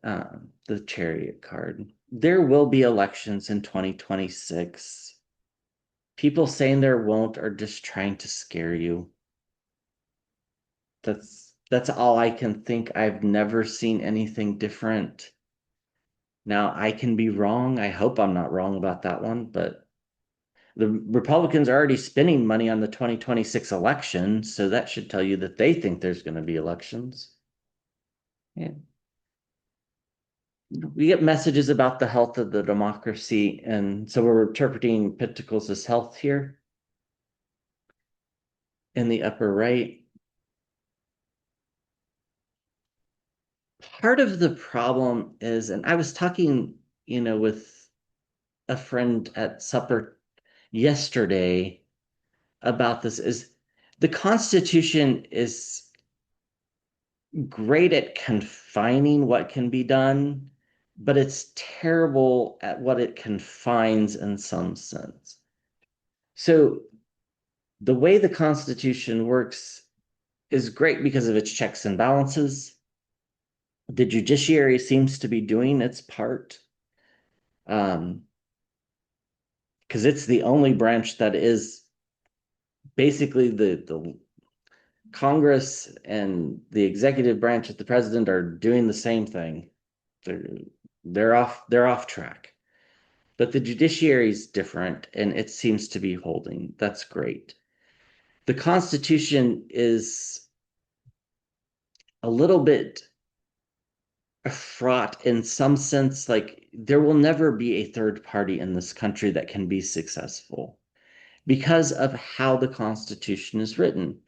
The Chariot card. There will be elections in 2026. People saying there won't are just trying to scare you. That's all I can think. I've never seen anything different. Now, I can be wrong. I hope I'm not wrong about that one, but the Republicans are already spending money on the 2026 election, so that should tell you that they think there's going to be elections. Yeah. We get messages about the health of the democracy, and so we're interpreting Pentacles as health here in the upper right. Part of the problem is, and I was talking, with a friend at supper yesterday about this, is the Constitution is great at confining what can be done, but it's terrible at what it confines in some sense. So the way the Constitution works is great because of its checks and balances. The judiciary seems to be doing its part, because it's the only branch that is basically the Congress and the executive branch at the president are doing the same thing. They're they're off track. But the judiciary is different and it seems to be holding. That's great. The Constitution is a little bit fraught in some sense. Like, there will never be a third party in this country that can be successful because of how the Constitution is written.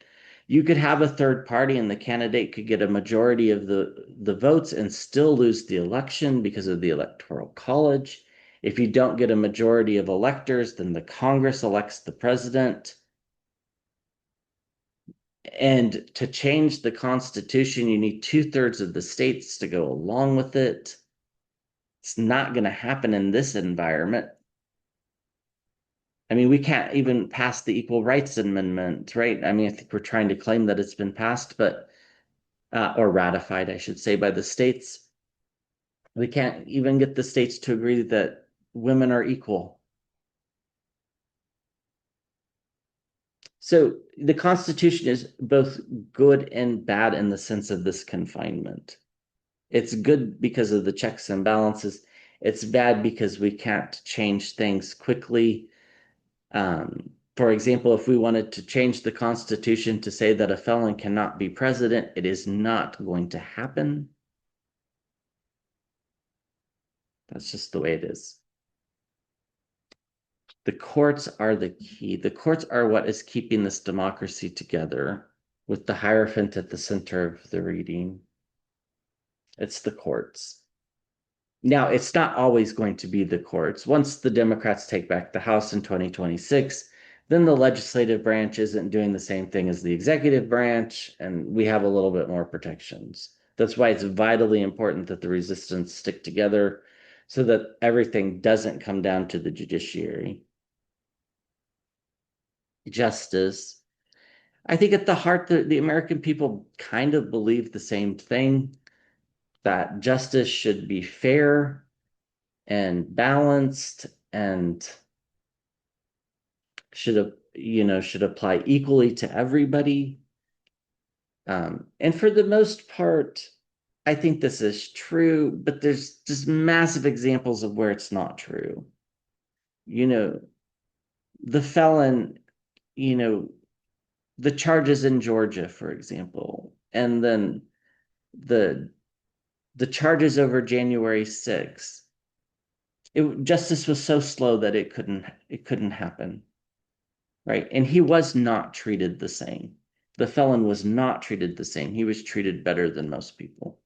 You could have a third party and the candidate could get a majority of the votes and still lose the election because of the Electoral College. If you don't get a majority of electors, then the Congress elects the president. And to change the Constitution, you need 2/3 of the states to go along with it. It's not going to happen in this environment. I mean, we can't even pass the Equal Rights Amendment, right? I mean, I think we're trying to claim that it's been passed, but or ratified, I should say, by the states. We can't even get the states to agree that women are equal. So the Constitution is both good and bad in the sense of this confinement. It's good because of the checks and balances. It's bad because we can't change things quickly. For example, if we wanted to change the Constitution to say that a felon cannot be president, it is not going to happen. That's just the way it is. The courts are the key. The courts are what is keeping this democracy together, with the Hierophant at the center of the reading. It's the courts. Now, it's not always going to be the courts. Once the Democrats take back the House in 2026, then the legislative branch isn't doing the same thing as the executive branch, and we have a little bit more protections. That's why it's vitally important that the resistance stick together so that everything doesn't come down to the judiciary. Justice. I think at the heart, the American people kind of believe the same thing, that justice should be fair and balanced and should apply equally to everybody. And for the most part, I think this is true, but there's just massive examples of where it's not true. You know, the felon, you know, the charges in Georgia, for example, and then the the charges over January 6th. Justice was so slow that it couldn't happen, right? And he was not treated the same. The felon was not treated the same. He was treated better than most people.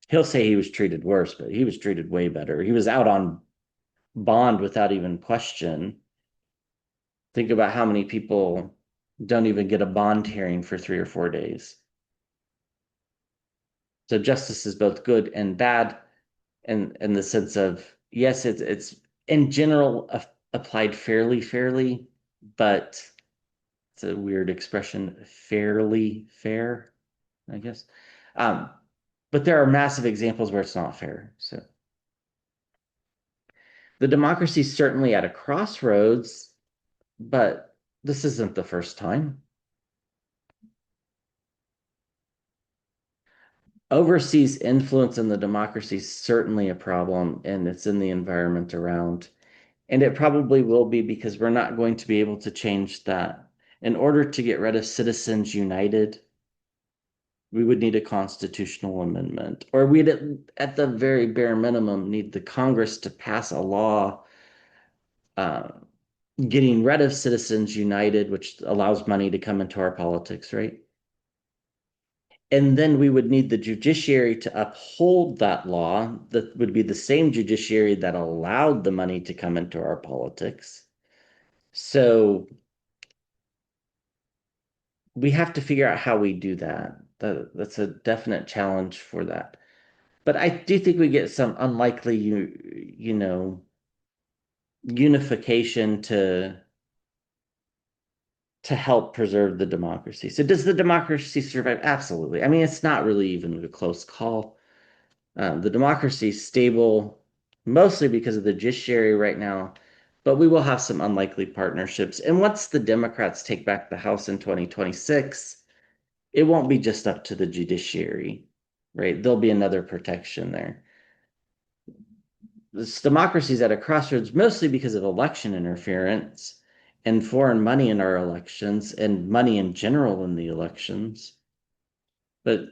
He'll say he was treated worse, but he was treated way better. He was out on bond without even question. Think about how many people don't even get a bond hearing for 3 or 4 days. So justice is both good and bad in the sense of, yes, it's in general applied fairly, but it's a weird expression, fairly fair, I guess. But there are massive examples where it's not fair. So the democracy is certainly at a crossroads, but this isn't the first time. overseas influence in the democracy is certainly a problem, and it's in the environment around. And it probably will be because we're not going to be able to change that. In order to get rid of Citizens United, we would need a constitutional amendment, or we'd at the very bare minimum need the Congress to pass a law uh, getting rid of Citizens United, which allows money to come into our politics, right? And then we would need the judiciary to uphold that law. That would be the same judiciary that allowed the money to come into our politics. So we have to figure out how we do that. That's a definite challenge for that. But I do think we get some unlikely, unification to help preserve the democracy. So does the democracy survive? Absolutely. I mean, it's not really even a close call. The democracy is stable mostly because of the judiciary right now, but we will have some unlikely partnerships. And once the Democrats take back the House in 2026, it won't be just up to the judiciary, right? There'll be another protection there. This democracy is at a crossroads mostly because of election interference and foreign money in our elections and money in general in the elections. But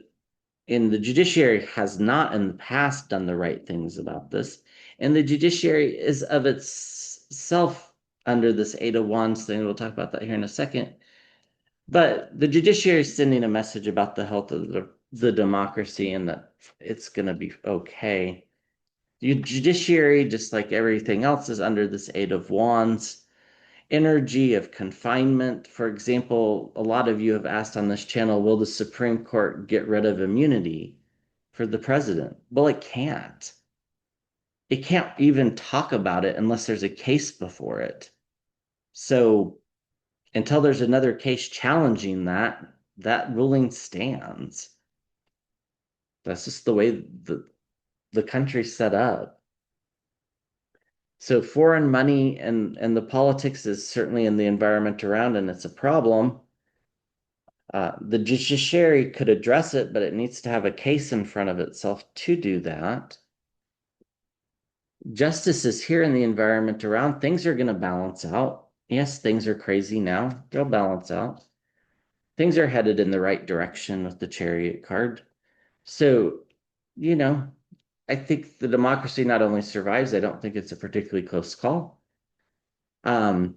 in the judiciary has not in the past done the right things about this. And the judiciary is of itself under this Eight of Wands thing. We'll talk about that here in a second. But the judiciary is sending a message about the health of the democracy and that it's going to be okay. The judiciary, just like everything else, is under this Eight of Wands energy of confinement. For example, a lot of you have asked on this channel, will the Supreme Court get rid of immunity for the president? Well, it can't. It can't even talk about it unless there's a case before it. So until there's another case challenging that, that ruling stands. That's just the way the country's set up. So foreign money and the politics is certainly in the environment around, and it's a problem. The judiciary could address it, but it needs to have a case in front of itself to do that. Justice is here in the environment around. Things are going to balance out. Yes, things are crazy now. They'll balance out. Things are headed in the right direction with the Chariot card. So, you know, I think the democracy not only survives, I don't think it's a particularly close call. Um,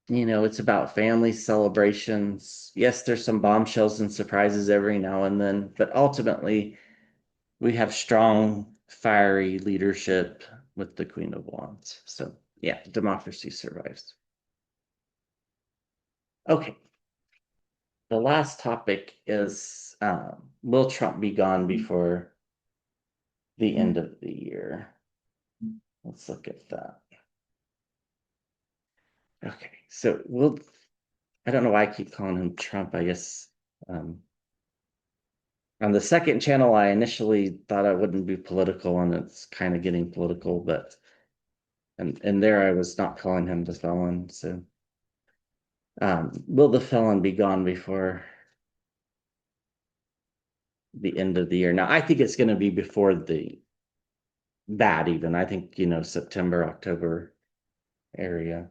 it's about family celebrations. Yes, there's some bombshells and surprises every now and then, but ultimately, we have strong, fiery leadership with the Queen of Wands. So, yeah, democracy survives. Okay. The last topic is will Trump be gone before the end of the year? Let's look at that. Okay, so I don't know why I keep calling him Trump. I guess on the second channel, I initially thought I wouldn't be political, and it's kind of getting political, but and there I was not calling him the felon. So, will the felon be gone before the end of the year? Now, I think it's going to be before that even. I think, September, October area.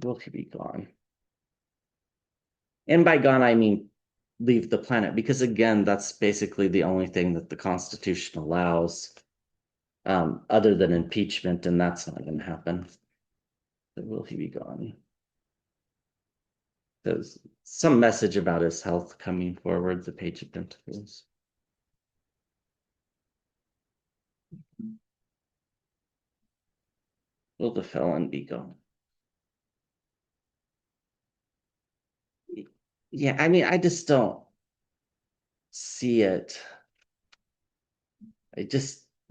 Will he be gone? And by gone, I mean leave the planet, because again, that's basically the only thing that the Constitution allows, other than impeachment, and that's not going to happen. But will he be gone? There's some message about his health coming forward, the Page of Pentacles. Will the felon be gone? Yeah, I mean, I just don't see it.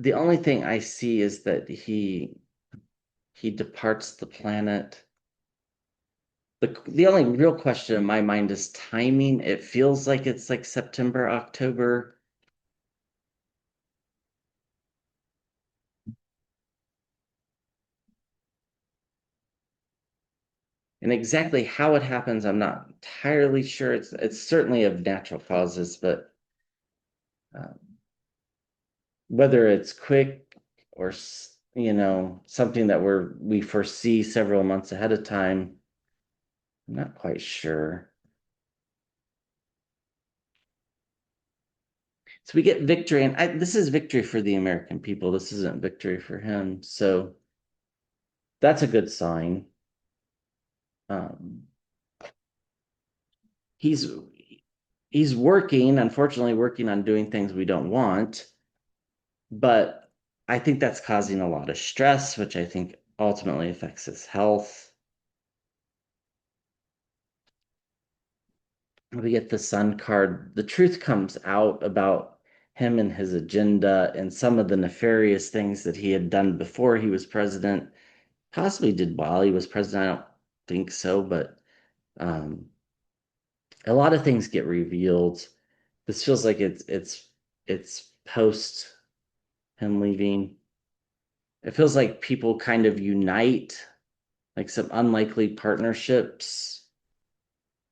The only thing I see is that he departs the planet. The only real question in my mind is timing. It feels like it's like September, October. And exactly how it happens, I'm not entirely sure. It's certainly of natural causes, but Um, whether it's quick or something that we foresee several months ahead of time, I'm not quite sure. So we get victory, and this is victory for the American people. This isn't victory for him. So that's a good sign. Um, he's he's working, unfortunately, working on doing things we don't want, but I think that's causing a lot of stress, which I think ultimately affects his health. We get the Sun card. The truth comes out about him and his agenda and some of the nefarious things that he had done before he was president. Possibly did while he was president. I don't think so, but um, a lot of things get revealed. This feels like it's post him leaving. It feels like people kind of unite, like some unlikely partnerships,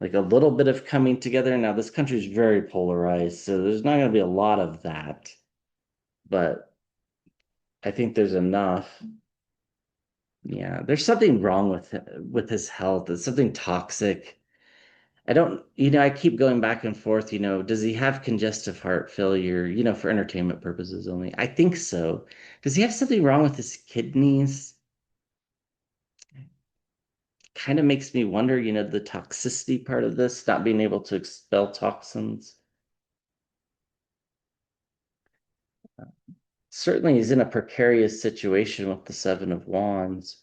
like a little bit of coming together. Now, this country is very polarized, so there's not going to be a lot of that, but I think there's enough. Yeah, there's something wrong with his health. It's something toxic. I don't, I keep going back and forth, does he have congestive heart failure, for entertainment purposes only? I think so. Does he have something wrong with his kidneys? Kind of makes me wonder, the toxicity part of this, not being able to expel toxins. Certainly, he's in a precarious situation with the Seven of Wands.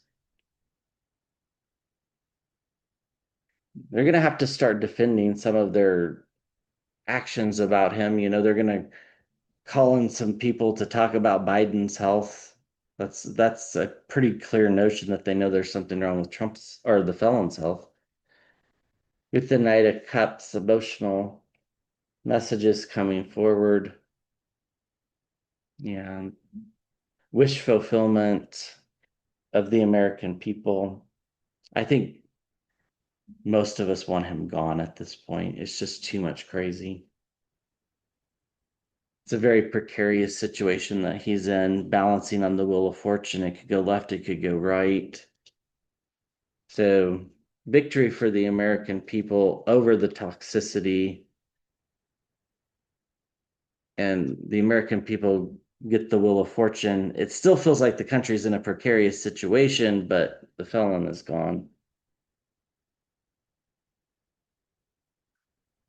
They're going to have to start defending some of their actions about him. They're going to call in some people to talk about Biden's health. That's a pretty clear notion that they know there's something wrong with Trump's or the felon's health. With the Knight of Cups, emotional messages coming forward. Yeah, wish fulfillment of the American people. I think most of us want him gone at this point. It's just too much crazy. It's a very precarious situation that he's in, balancing on the wheel of fortune. It could go left, it could go right. So, victory for the American people over the toxicity, and the American people get the wheel of fortune. It still feels like the country's in a precarious situation, but the felon is gone.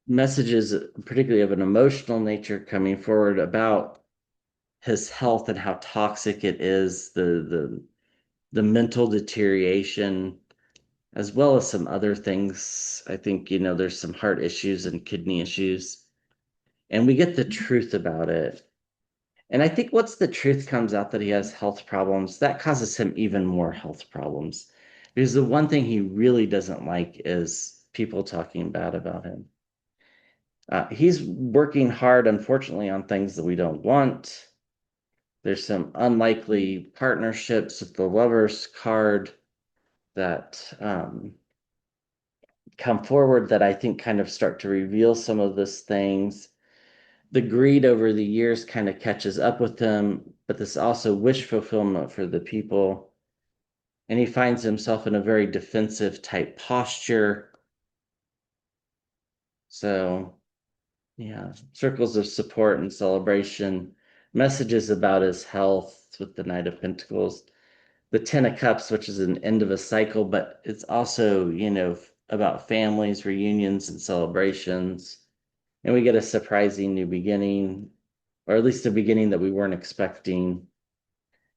Messages, particularly of an emotional nature, coming forward about his health and how toxic it is, the mental deterioration, as well as some other things. I think, there's some heart issues and kidney issues, and we get the truth about it. And I think once the truth comes out that he has health problems, that causes him even more health problems. Because the one thing he really doesn't like is people talking bad about him. He's working hard, unfortunately, on things that we don't want. There's some unlikely partnerships with the Lovers card that come forward that I think kind of start to reveal some of these things. The greed over the years kind of catches up with him, but this also wish fulfillment for the people. And he finds himself in a very defensive type posture. So, yeah, circles of support and celebration, messages about his health with the Knight of Pentacles, the Ten of Cups, which is an end of a cycle, but it's also, about families, reunions, and celebrations. And we get a surprising new beginning, or at least a beginning that we weren't expecting,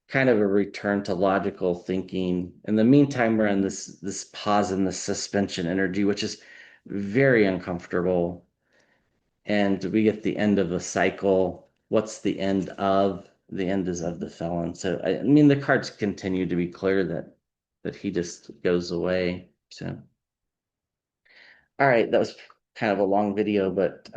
kind of a return to logical thinking. In the meantime, we're in this pause and this suspension energy, which is very uncomfortable. And we get the end of a cycle. What's the end of? The end is of the felon. So I mean, the cards continue to be clear that he just goes away. So all right, that was kind of a long video, but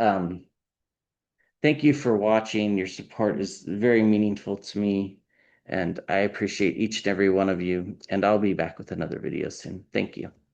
thank you for watching. Your support is very meaningful to me, and I appreciate each and every one of you. And I'll be back with another video soon. Thank you.